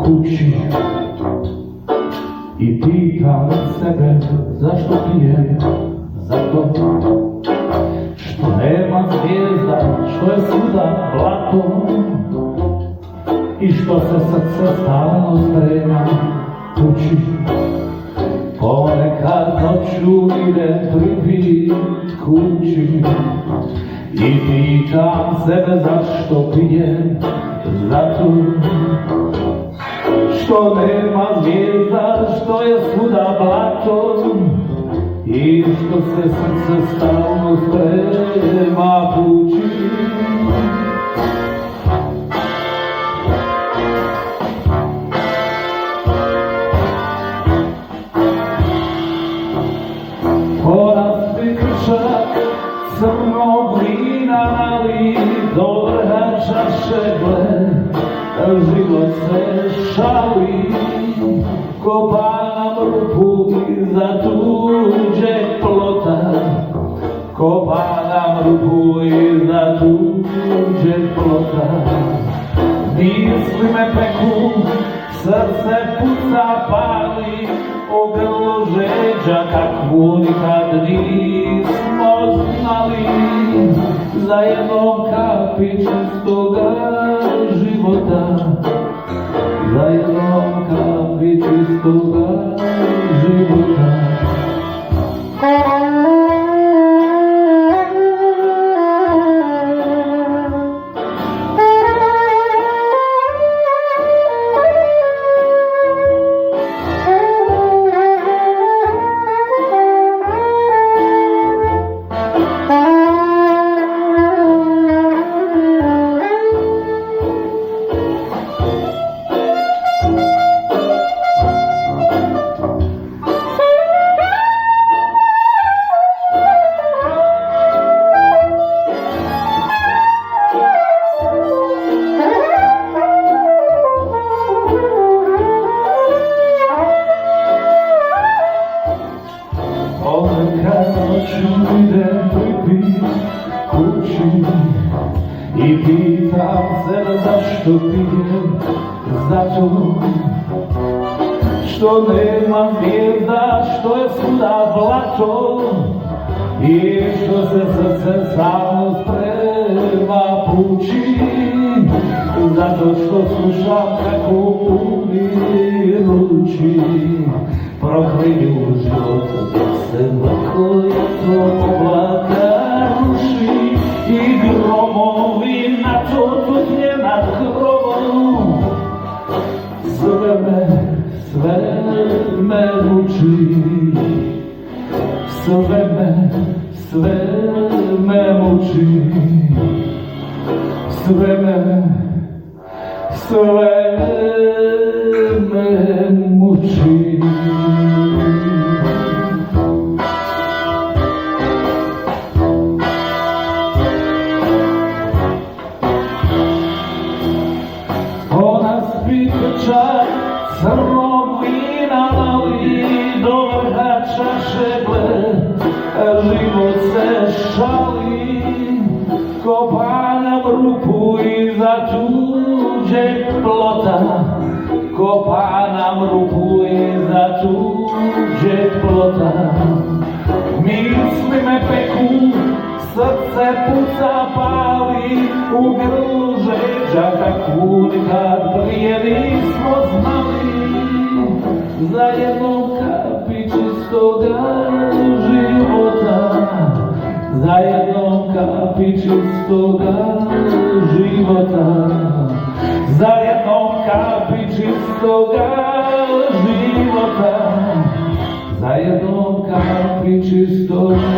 kući i pitam sebe zašto pijem, zato što nema zvijezda, što je svuda blato i što se srce stalno sprema kući. Ponekad noću idem pripit kući i pitam sebe zašto pijem, zato što nema zvijezda, što je svuda blato i što se srce stalno sprema kući. Porasti kršak crnog vina nali do vrha čaše gle, život se šali, kopa nam rupu iza tuđeg plota, kopa nam rupu iza tuđeg plota. Misli me peku, srce puca pali, o grlo žeđa kakvu nikad nismo znali, za jednom kapi čistoga života, za jednom kapi čistoga života. Idem pripit kući i pitam sebe zašto pijem, zato što nema zvijezda, što je svuda blato i što se srce stalno sprema kući, zato što slušam kako umirući proklinju život dok se mrko jetro oblaka ruši i gromovi na tutnje nad krovom. Sve me muči, sve me muči, sve me muči. Ona spi krčak crnog vina nali do vrha čaše gle, život se šali, kopa nam rupu iza tuđeg plota, kopa nam rupu iza tuđeg plota. Misli me peku, srce puca pali, u grlu žeđa kakvu nikad prije nismo znali, za jednom kapi čistoga života, za jednom kapi čistoga života, za jednom kapi čistoga života, za jednom kapi čistoga